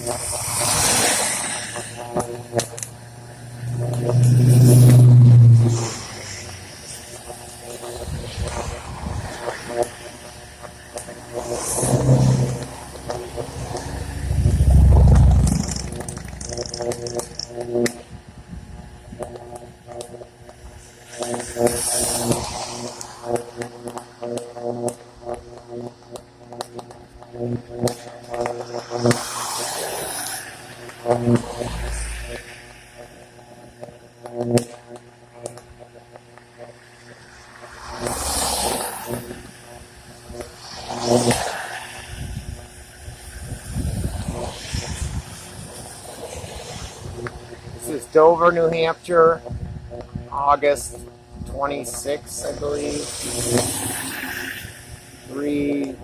This is Dover, New Hampshire, August 26th, I believe. 3:40.